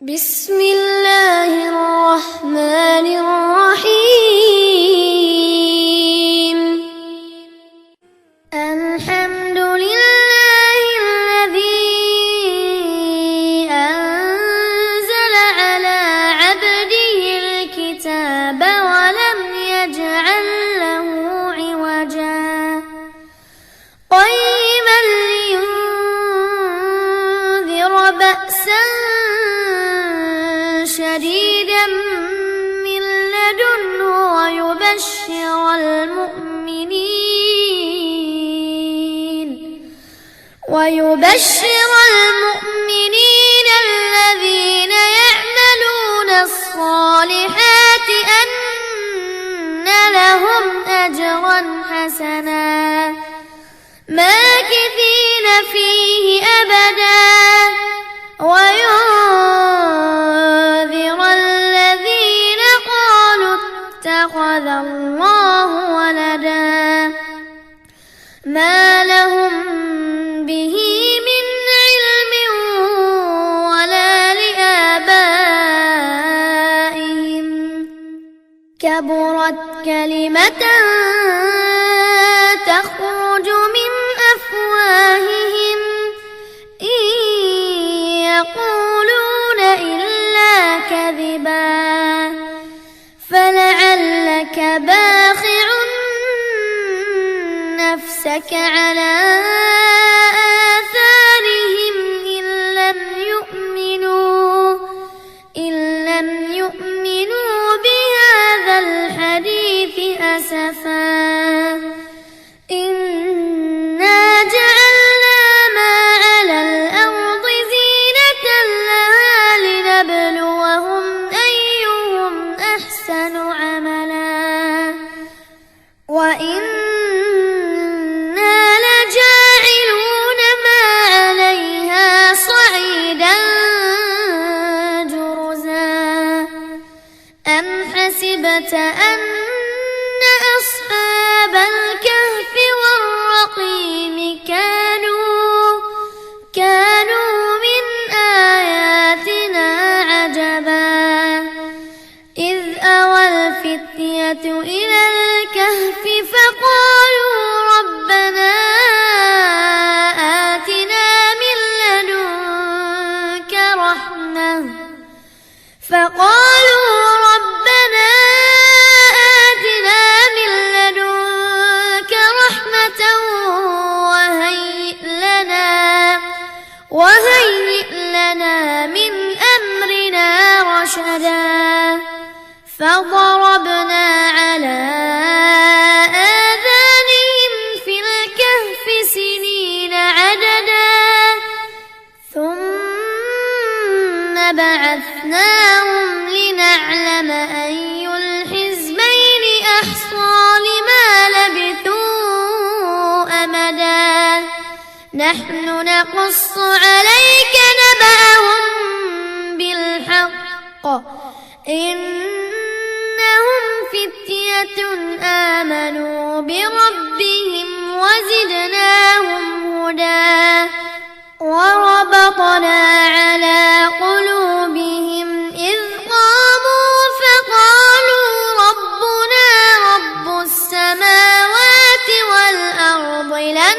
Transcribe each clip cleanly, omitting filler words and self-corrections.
بسم الله الرحمن الرحيم. الحمد لله الذي أنزل على عبده الكتاب ولم يجعل له عوجا قيما لينذر بأسا شديدا من لدنه ويبشر المؤمنين الذين يعملون الصالحات أن لهم أجرا حسنا ماكثين فيه أبدا وينذر الذين قالوا اتخذ الله ولدا ما لهم به من علم ولا لآبائهم كبرت كلمة تخرج من أفواههم إن يقولون إلا كذبا فلعلك باخع نفسك على آثارهم إن لم يؤمنوا بهذا الحديث أسفا إنا جعلنا ما على الأرض زينة لها لنبلوهم أيهم أحسن عملا وإنا لجاعلون ما عليها صعيدا جرزا أم حسبت أن أصحاب الكهف والرقيم كانوا من آياتنا عجبا إذ أوى الفتية إلى الكهف فقالوا ربنا آتنا من لدنك رحمة وهيئ لنا من أمرنا رشدا فضربنا على آذانهم في الكهف سنين عددا ثم بعثناهم لنعلم أي الحزبين أحصى لما لبثوا أمدا نحن نقص عليك نبأهم بالحق إنهم فتية آمنوا بربهم وزدناهم هدى وربطنا على قلوبهم إذ قاموا فقالوا ربنا رب السماوات والأرض لن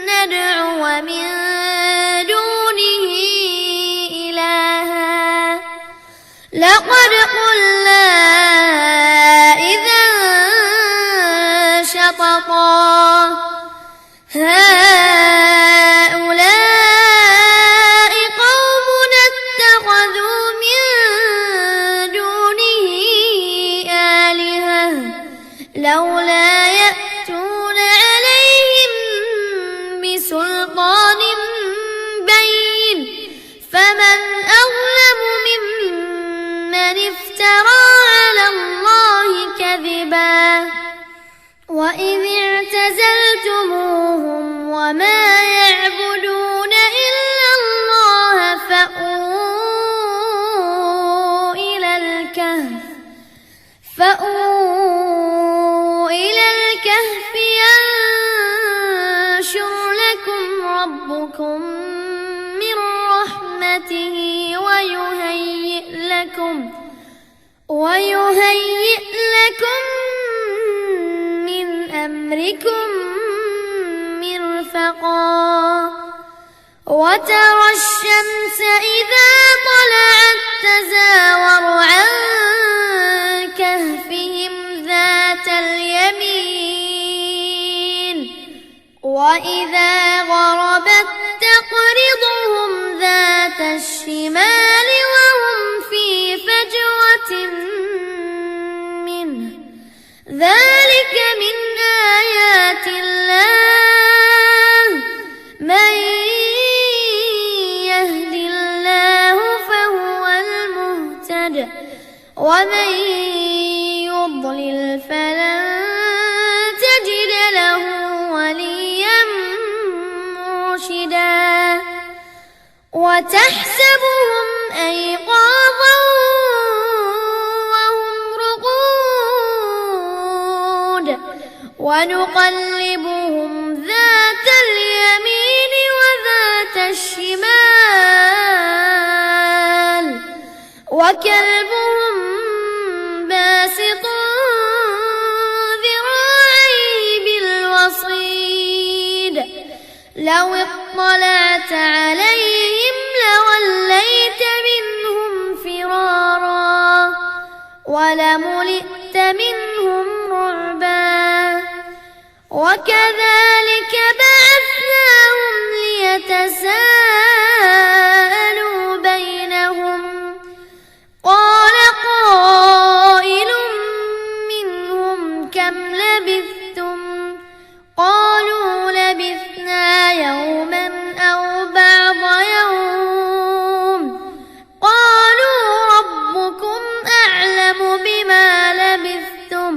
ندعو من دونه إلها لقد قلنا إذا شططا هؤلاء قومنا اتخذوا من دونه آلهة لولا يأتون عليهم بسلطان بين فمن أظلم ممن افترى على الله كذبا وإذ اعتزلتموهم وما يعبدون إلا الله فأووا إلى الكهف ينشر لكم ربكم من رحمته ويهيئ لكم ويهيئ لكم من أمركم مرفقا وترى الشمس إذا طلعت تزاور عن كهفهم ذات اليمين وإذا غربت تقرضهم ذات الشمال وهم في فجوة منه ذلك من آيات الله من يهد الله فهو المهتد ومن يضلل فلن تجد له وليا مرشدا وتحسبهم أيقاظا وهم رقود ونقلبهم ذات اليمين وذات الشمال وكلبهم باسط ذراعيه بالوصيد لو اطلعت عليهم لوليت منهم فرارا ولملئت منهم رعبا وكذلك بعثناهم ليتساءلوا بينهم قال قائل منهم كم لبثتم قالوا لبثنا يوما أو بعض يوم قالوا ربكم أعلم بما لبثتم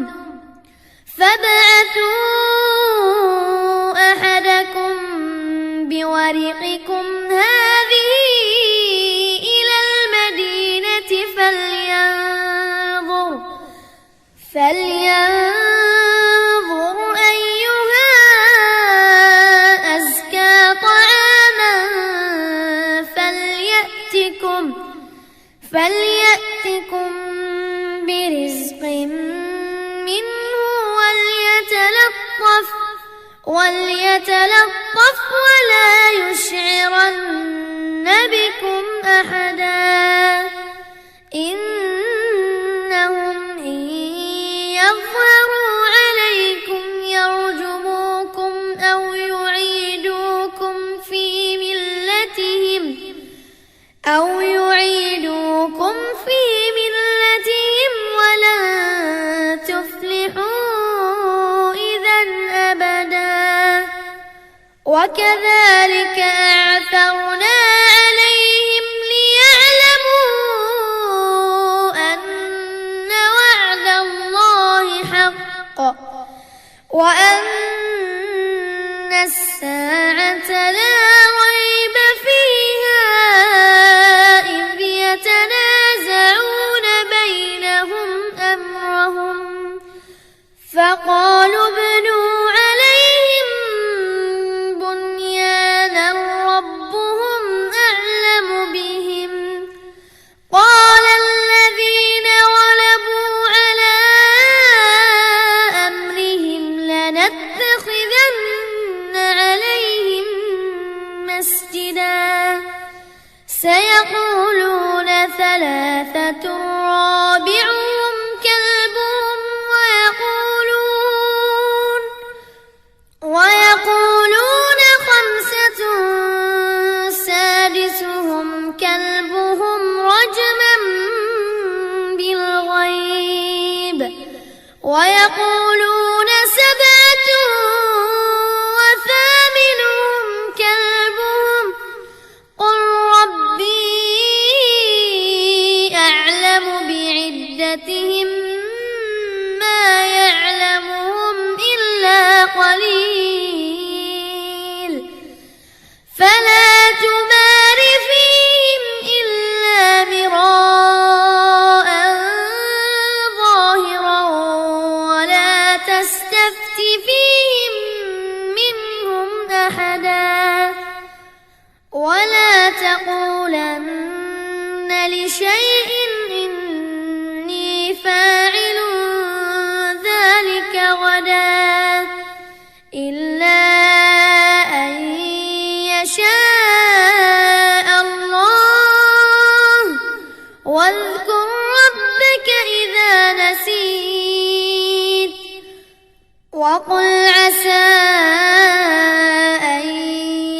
فابعثوا أحدكم بورقكم هذه إلى المدينة فلينظر أيها أزكى طعاما فليأتكم برزق منه وليتلطف ولا يشعرن بكم أحدا إنهم إن يظهروا عليكم يرجموكم أو يعيدوكم في ملتهم ولن تفلحوا إذا أبدا وكذلك أعثرنا عليهم ليعلموا أن وعد الله حق وأن الساعة لا ريب فيها إذ يتنازعون بينهم أمرهم فقالوا ابنوا عليهم بنيانا ربهم أعلم بهم قال الذين غلبوا على أمرهم لنتخذن عليهم مسجدا سيقولون ثلاثة رابعهم كلبهم ويقولون خمسة سادسهم كلبهم رجما بالغيب ويقولون سبعة وثامنهم كلبهم قل ربي أعلم بعدتهم ما يعلمهم إلا قليل فلا تمار فيهم إلا مراء ظاهرا ولا تستفت فيهم منهم أحدا ولا تقولن لشيء واذكر ربك إذا نسيت وقل عسى أن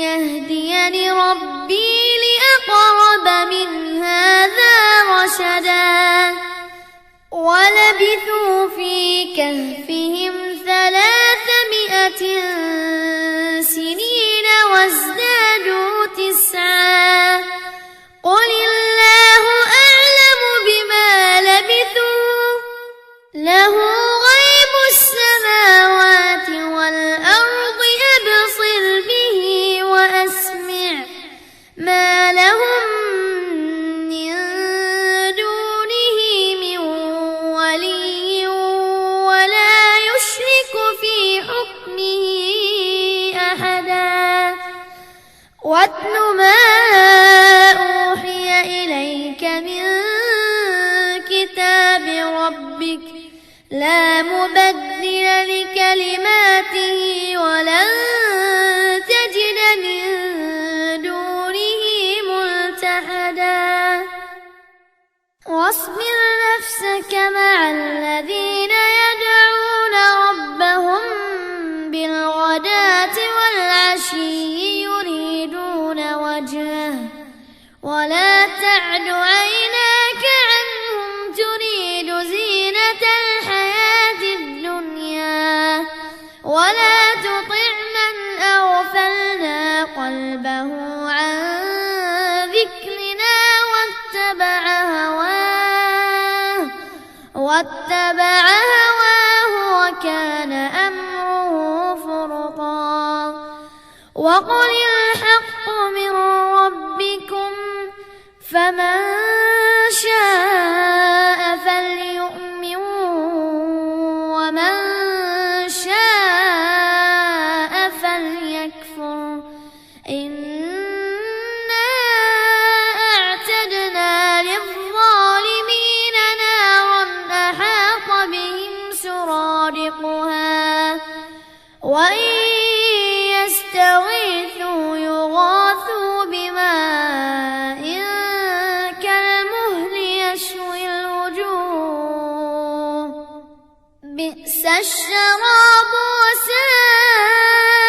يهديني ربي لأقرب من هذا رشدا ولبثوا في كهفهم 300 سنين وازدادوا 9 قل الله أعلم بما لبثوا له غيب السماوات والأرض أبصر به وأسمع ما لهم من دونه من ولي ولا يشرك في حكمه أحدا واتل ما أوحي إليك من كتاب ربك لا مبدل لكلماته ولن تجد من دونه ملتحدا واصبر نفسك مع الذين يدعون ربهم بالغداة والعشي يريدون وجهه ولا تعد عيناك عنهم تريد زينة الحياة الدنيا ولا تطع من أغفلنا قلبه عن ذكرنا واتبع هواه وكان أمره فرطا وقل الحق من ربكم فمن شاء فليؤمن ومن شاء فليكفر إنا أعتدنا للظالمين نارا أحاط بهم سرادقها وإن يستغيثوا يغاثوا بماء كالمهل يشوي الوجوه بئس الشراب وساءت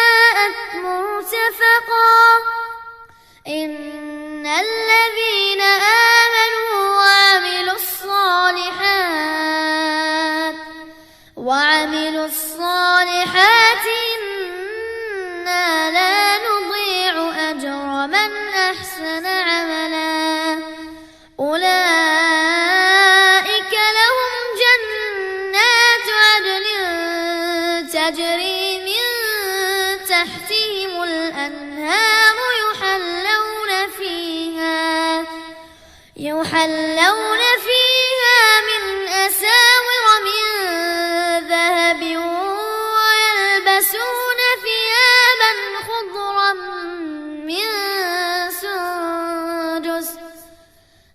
مرتفقا إن الذين آمنوا وعملوا الصالحات إنا لا نضيع أجر من أحسن عملا أولئك لهم جنات عدن تجري من تحتهم الأنهار يحلون فيها من أساور من ذهب ويلبسون ثيابا خضرا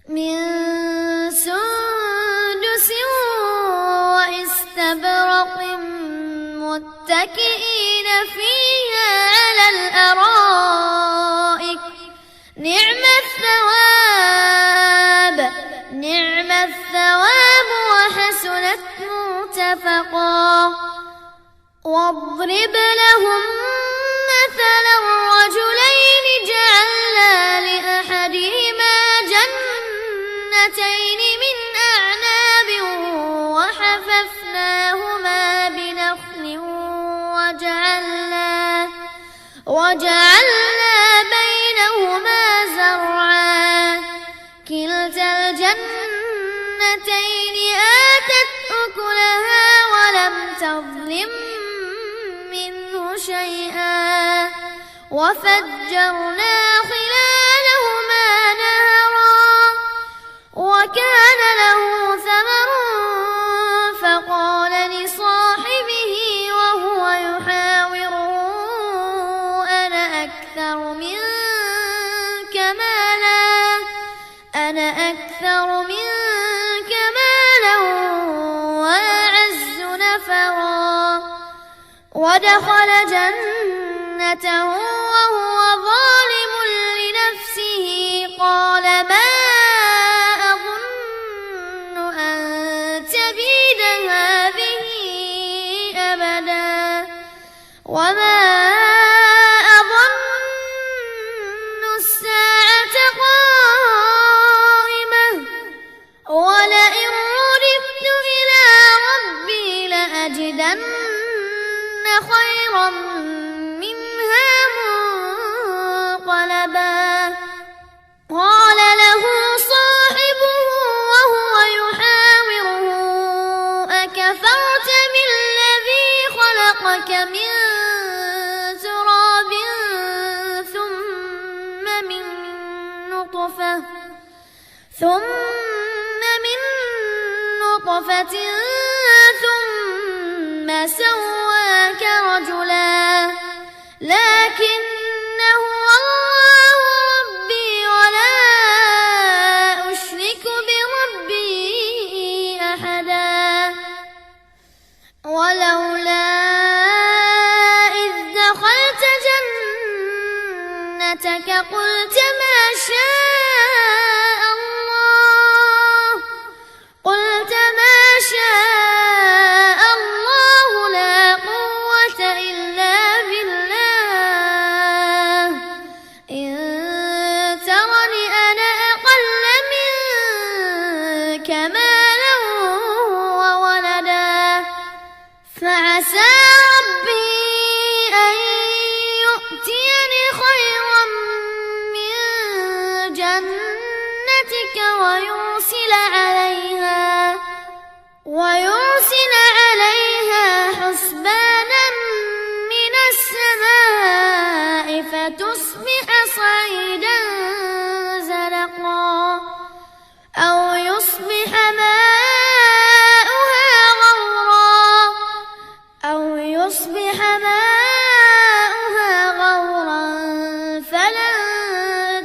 من سندس واستبرق متكئين فيها على الأرائك نعم الثواب وحسنت مرتفقا واضرب لهم مثلا الرجلين جعلنا لأحدهما جنتين من أعناب وحففناهما بنخل وجعلنا بينهما زرعا كلتا الجنتين آتت أكلها ولم تظلم منه شيئا وفجرنا خلالهما نهرا وكان له ثمر فقال لصاحبه وهو يحاوره أنا أكثر منك مالا وأعز نفرا ودخل جنته وهو ظالم لنفسه قال ما أظن ثم من نطفة ثم سواك رجلا لكن هو الله ربي ولا أشرك بربي أحدا ولولا إذ دخلت جنتك قلت ما شاء الله لا قوة إلا بالله إن ترني أنا أقل منك مالا وولدا فعسى ربي أن يؤتيني خيرا من جنتك ويرسل عليها حسبانا من السماء فتصبح صعيدا زلقا أو يصبح ماؤها غورا فلن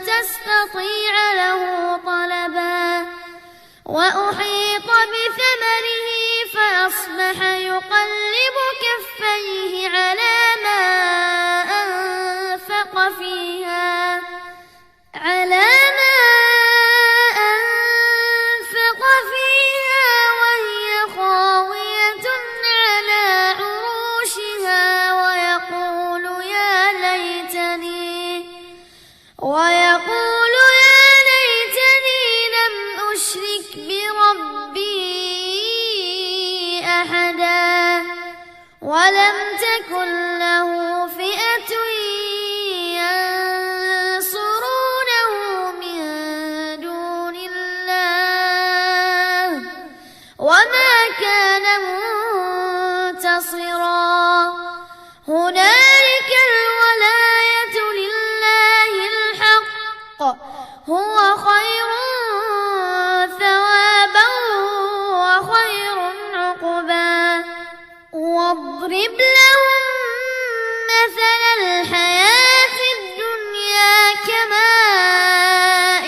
تستطيع له طلبا وأحيط بثمره فأصبح يقلب كفيه على ما أنفق فيها وهي خاوية على عروشها ويقول يا ليتني لم أشرك بربي أحدا ولم تكن له فئة ينصرونه من دون الله وما كان منتصرا هنالك الولاية لله الحق هو خير ثوابا وخير عقبا واضرب لهم مثل الحياة الدنيا كماء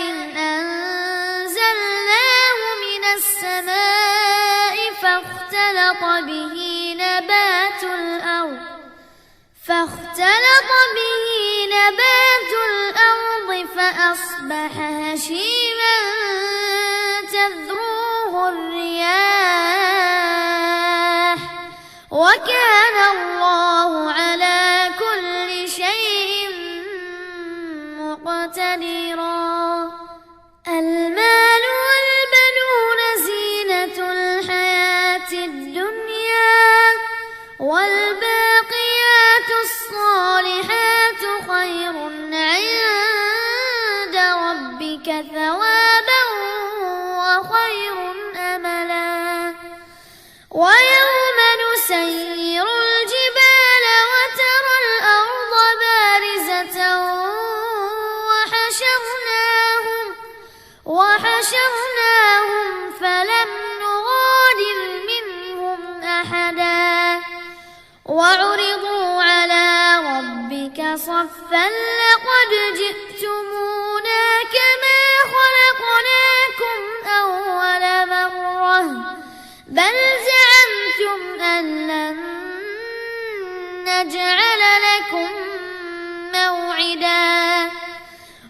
أنزلناه من السماء فاختلط به نبات الأرض فأصبح هشيما تذروه الرياح وكان الله على كل شيء مقتدرا المال والبنون زينة الحياة الدنيا والباقيات الصالحات خير عند ربك ثوابا وخير أملا ويوم نسير الجبال وترى الأرض بارزة وحشرناهم فلم نغادر منهم أحدا وعرضوا على ربك صفا لقد جئتمونا كما خلقناكم أول مرة بل زعمتم أن لن نجعل لكم موعدا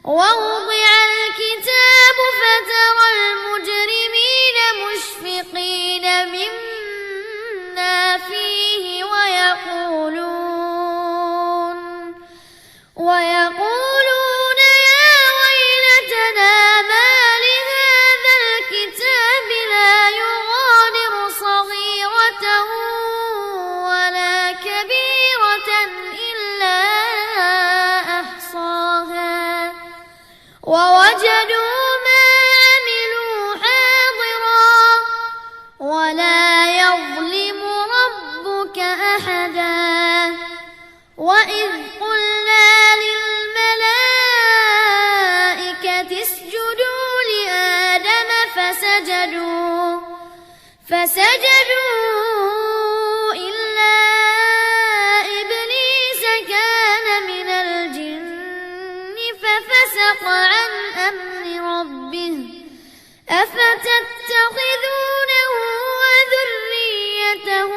ووضع الكتاب فترى المجرمين مشفقين مما فيه ويقولون يا ويلتنا ما لهذا الكتاب لا يغادر صغيرة ولا كبيرة إلا أحصاها فسجدوا إلا إبليس كان من الجن ففسق عن أمر ربه أفتتخذونه وذريته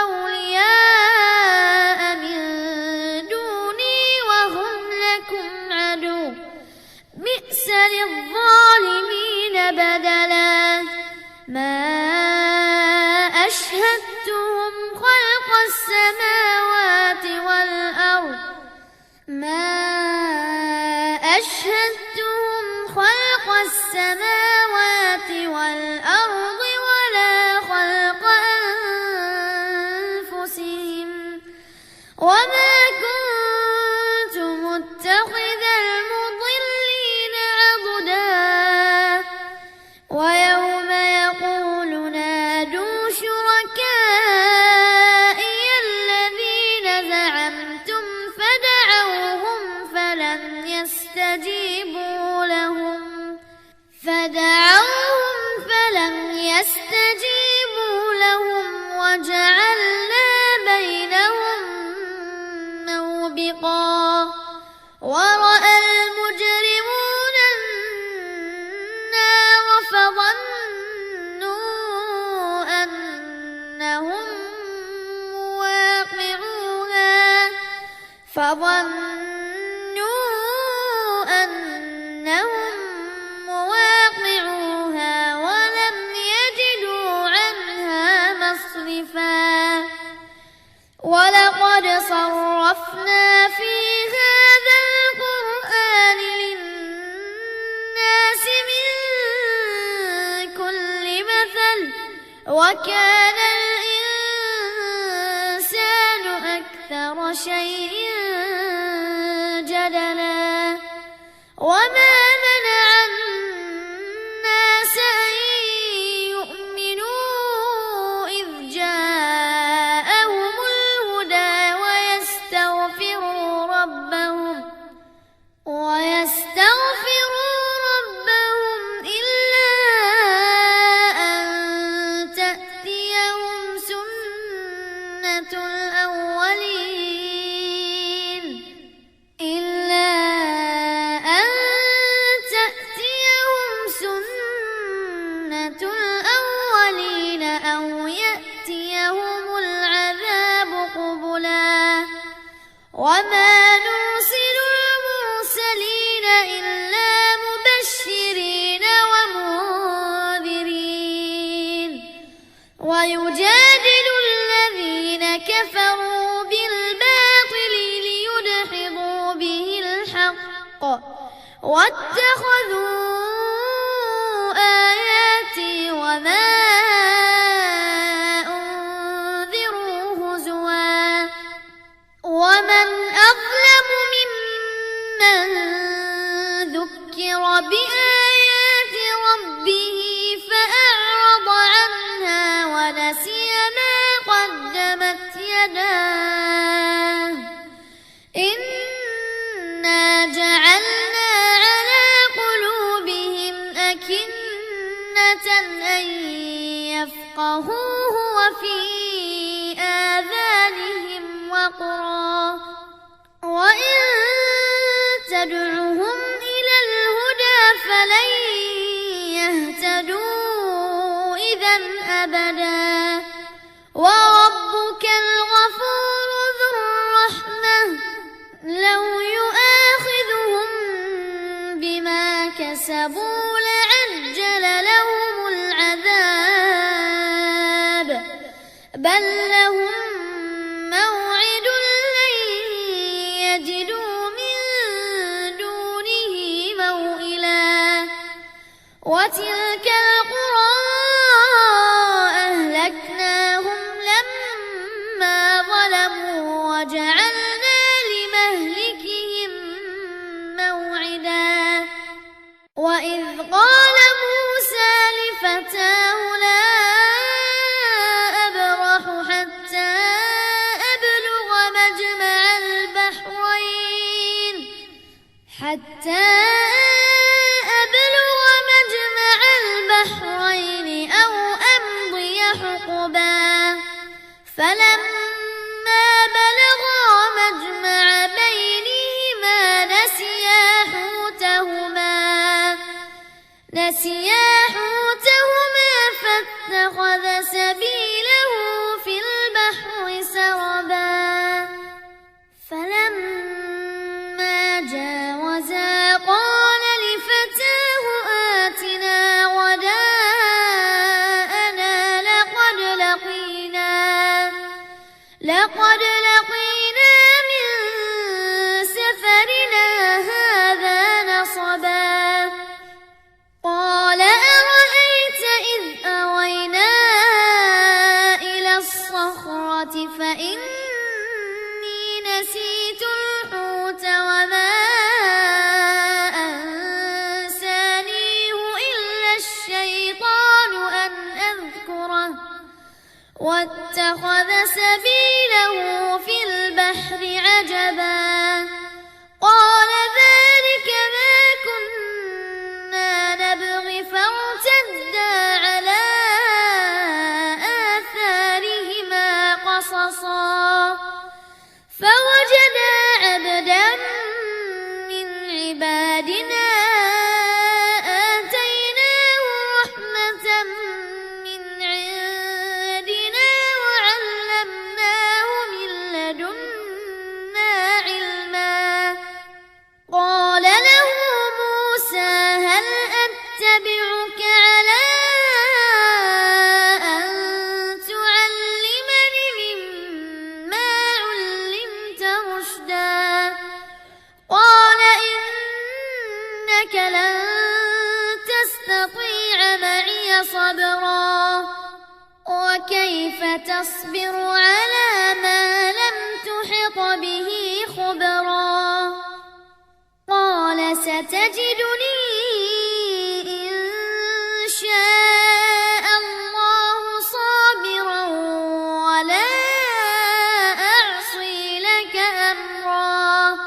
أولياء من دوني وهم لكم عدو بئس للظالمين بدلا ما أشهدتهم خلق السماوات والأرض ولا خلق أنفسهم وما كنت متخذ المضلين عضدا ويوم يقول نادوا شركائي الذين زعمتم فدعوهم فلم يستجيبوا لهم وجعلنا بينهم موبقا ورأى المجرمون النار فظنوا أنهم مواقعوها ولم يجدوا عنها مصرفا ولقد صرفنا في هذا القرآن للناس من كل مثل وكان الإنسان أكثر شيء جدلا وما منع الناس أن يؤمنوا إذ جاءهم الهدى ويستغفروا ربهم إلا أن تأتيهم سنة الأولين أو يأتيهم العذاب قبلا وما نرسل المرسلين إلا مبشرين ومنذرين ويجادل الذين كفروا بالباطل ليدحضوا به الحق واتخذوا آياتي وما أنذروا هزوا ومن أظلم ممن ذكر بآيات ربه فأعرض عنها ونسي ما قدمت يداه إنا جعلنا على قلوبهم أكنة أن يفقهوه وفي آذانهم وقرا وإن تدعهم إلى الهدى فلن يهتدوا إذا أبدا وربك الغفور ذو الرحمة لو يؤاخذهم بما كسبوا لعجل لهم العذاب بل لهم موعد لن يجدوا من دونه موئلا وتلك القرى أهلكناهم لما ظلموا وجعلنا لمهلكهم موعدا وإذ قال موسى لفتاه لا أبرح حتى أبلغ مجمع البحرين فلما بلغا مجمع بينهما نسيا حوتهما فاتخذ سبيله في البحر سربا فلما جاوزا قال لفتاه آتنا غداءنا لقد لقينا من سفرنا هذا نصبا قال أرأيت إذ أوينا إلى الصخرة فإني نسيت الحوت وما أنسانيه إلا الشيطان أن أذكره واتخذ سبيله في البحر عجبا قال ذلك ما كنا نبغي فارتدا على آثارهما قصصا فوجدا عبدا من عبادنا آتيناه رحمة من عندنا وعلمناه من لدنا علما قال له موسى هل أتبعك على أن تعلمني مما علمت رشدا قال إنك لن تستطيع معي صبرا وكيف تصبر على ما لم تحط به خبرا قال ستجدني إن شاء الله صابرا ولا أعصي لك أمرا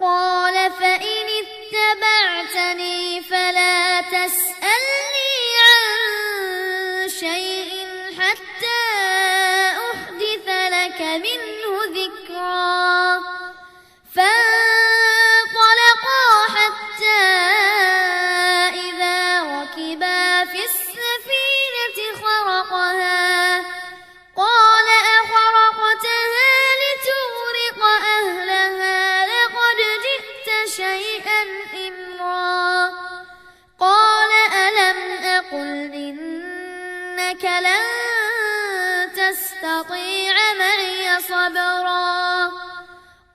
قال فإن اتبعتني فلا تسألني عن شيء حتى أحدث لك منه ذكرا فانطلقا حتى إذا ركبا في السفينة خرقها قال أخرقتها لتغرق أهلها لقد جئت شيئا إمرا قال ألم أقل إنك لن تستطيع معي صبرا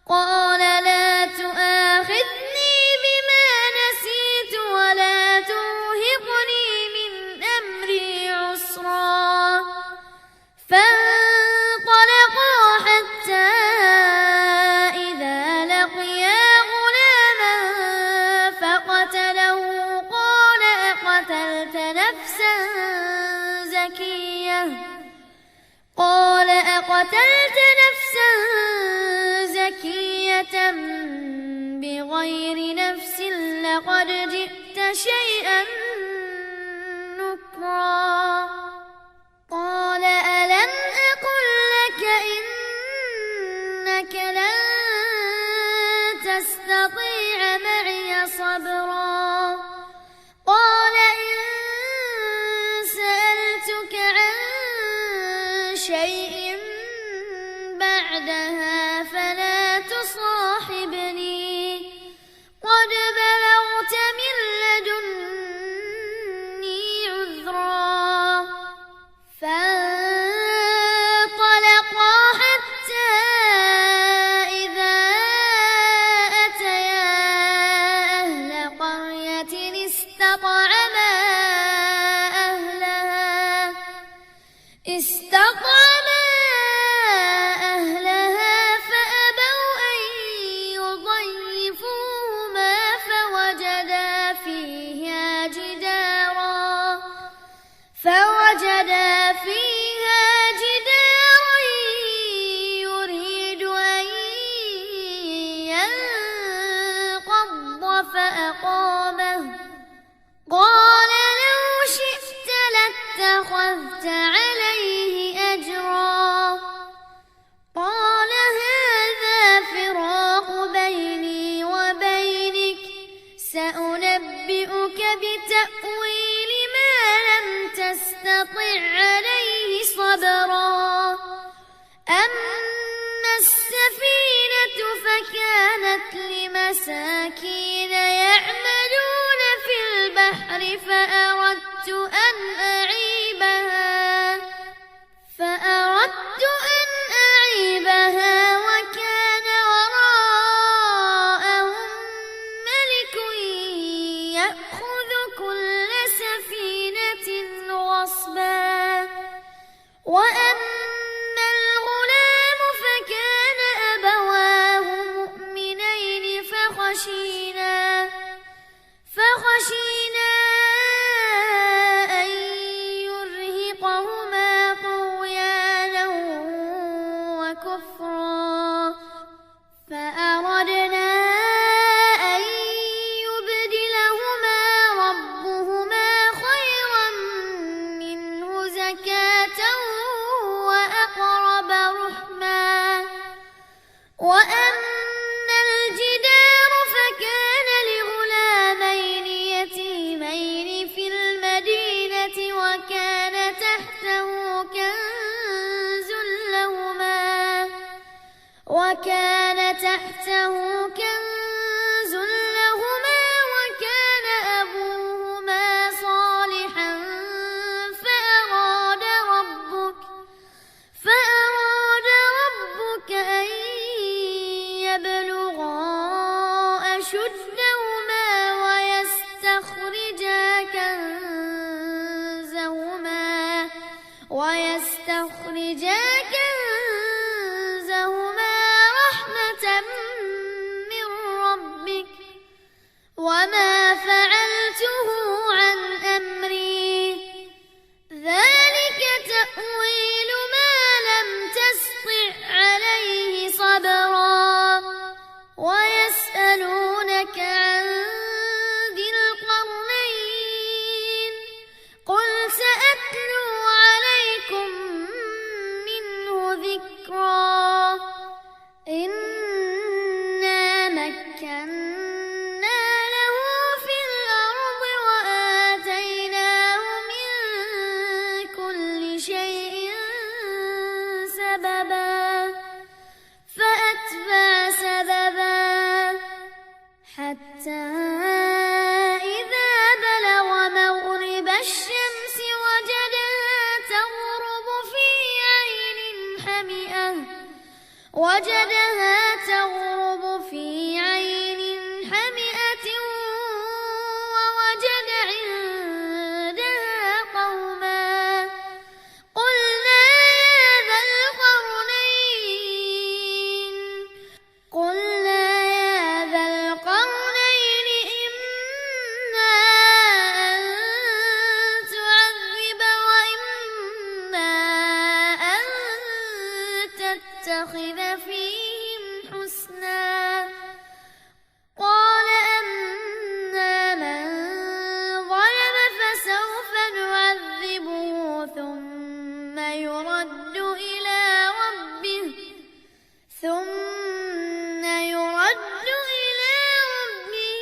قال لا تؤاخذني بما نسيت ولا ترهقني من أمري عسرا فانطلقا حتى إذا لقيا غلاما فقتله قال أقتلت نفسا زكية بغير نفس لقد جئت شيئا نكرا قال ألم أقل لك إنك لن تستطيع معي صبرا قال إن سألتك عن شيء بعدها فلا تصاحبني قد بلغت من لدن بتأويل ما لم تستطع عليه صبرا أما السفينة فكانت لمساكين يعملون في البحر فأردت أن أعيبها وكان وراءهم ملك يأخذ كل سفينة غصبا وأما الغلام فكان أبواه مؤمنين فخشينا أن يرهقهما طغيانا وكفرا فأردنا أن يبدلهما ربهما خيرا منه زكاة وأقرب رحما وأما الجدار فكان لغلامين يتيمين في المدينة وكان تحته كنز لهما وكان أبوهما صالحا فأراد ربك أن يبلغا أشدهما ويستخرجا كنزهما رحمة من ربك وما فعلته عن أمري ذلك تأويل ما لم تسطع عليه صبرا ويسألونك عن ذي القرنين قل سأتلو عليكم منه ذكرا إنا مكنا له في الأرض وآتيناه من كل شيء سببا فأتبع سببا حتى إذا بلغ مغرب الشمس وجدها تغرب في عين حمئة ووجد عندها قوما قلنا يا ذا القرنين إما أن تعذب وإما أن تتخذ فيهم حسنا قال أما من ظلم فسوف نعذبه ثم يرد إلى ربه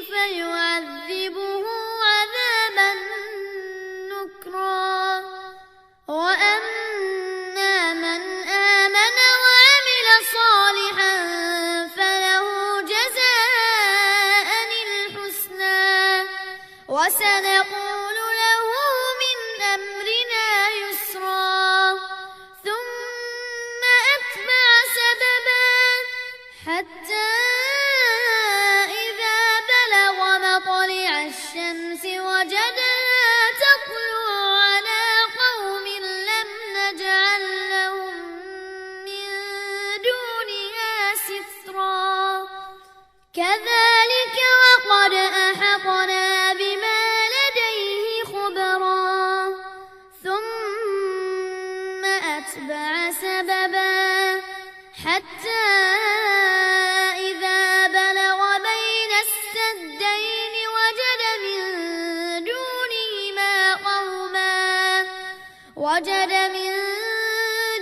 فيعذبه عذابا نكرا وأما من آمن وعمل صالحا فله جزاء الحسنى وسنقول له من أمرنا يسرا ثم أتبع سببا حتى إذا بلغ مطلع الشمس وجدها تطلع على قوم لم نجعل لهم من دونها سترا كذلك وقد أحطنا بما لديه خبرا ثم أتبع سببا حتى إذا بلغ بين السدين وجد من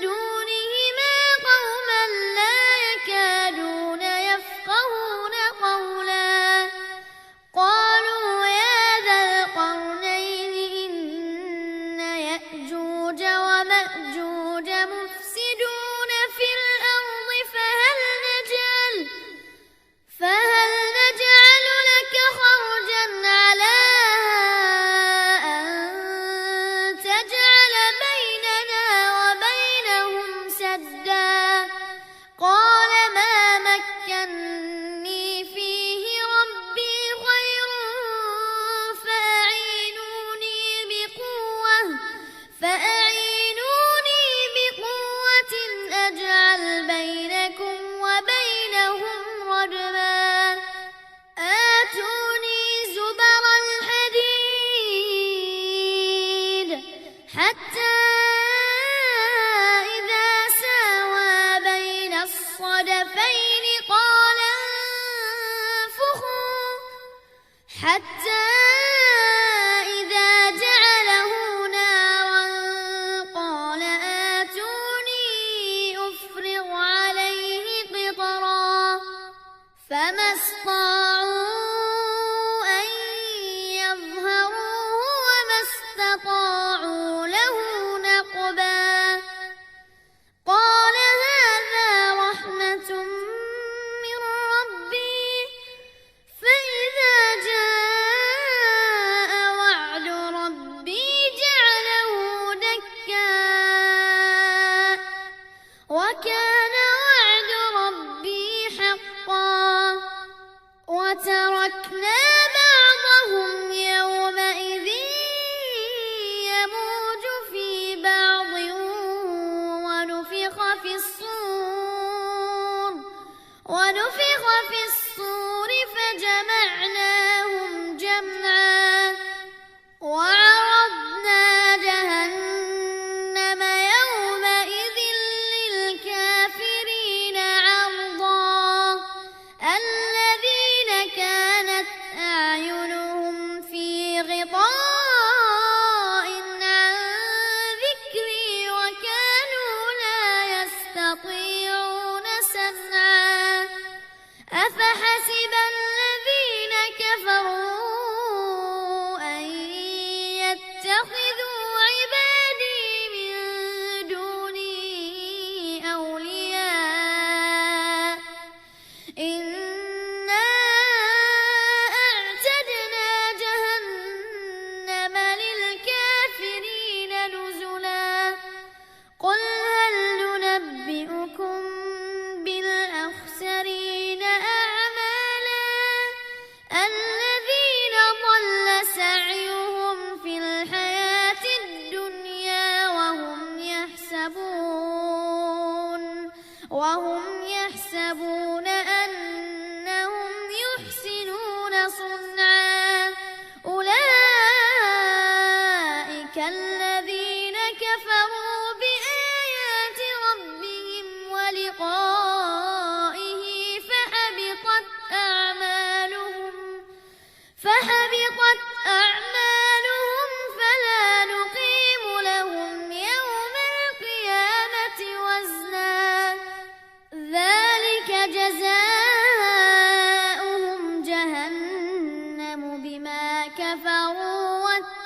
دونهما قوما لا يكادون يفقهون قولا قالوا يا ذا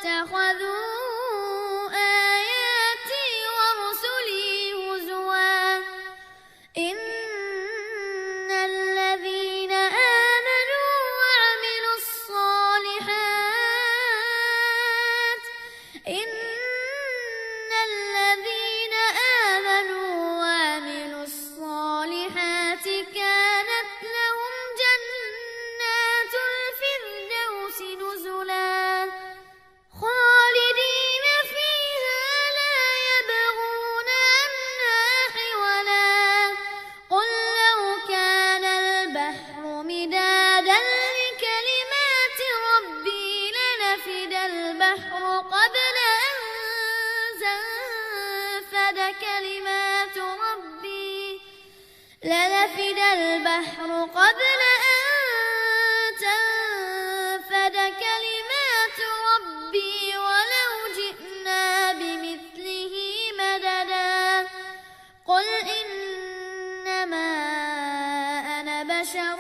واتخذوا آياتي ورسلي هزوا إن الذين آمنوا وعملوا الصالحات كانت لهم جنات الفردوس نزلا خالدين فيها لا يبغون عنها حولا قل لو كان البحر مدادا لكلمات ربي لنفد البحر قبل أن تنفد كلمات ربي ولو جئنا بمثله مددا قل إنما أنا بشر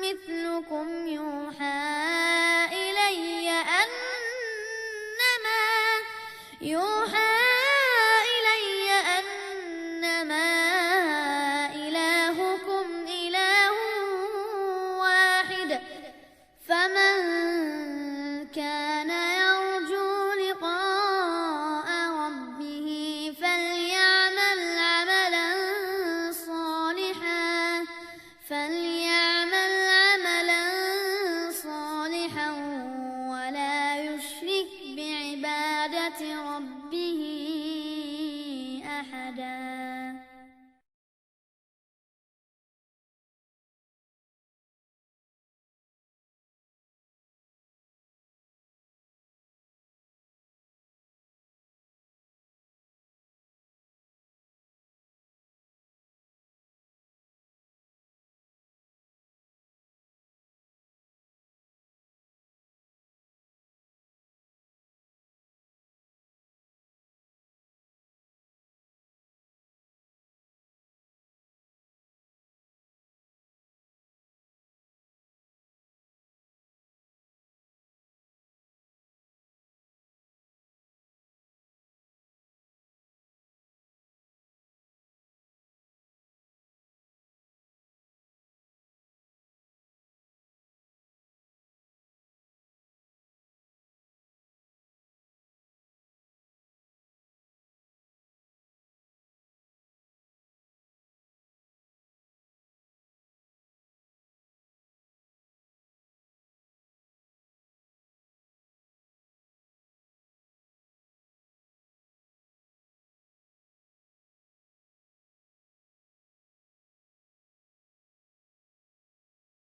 مثلكم يوحى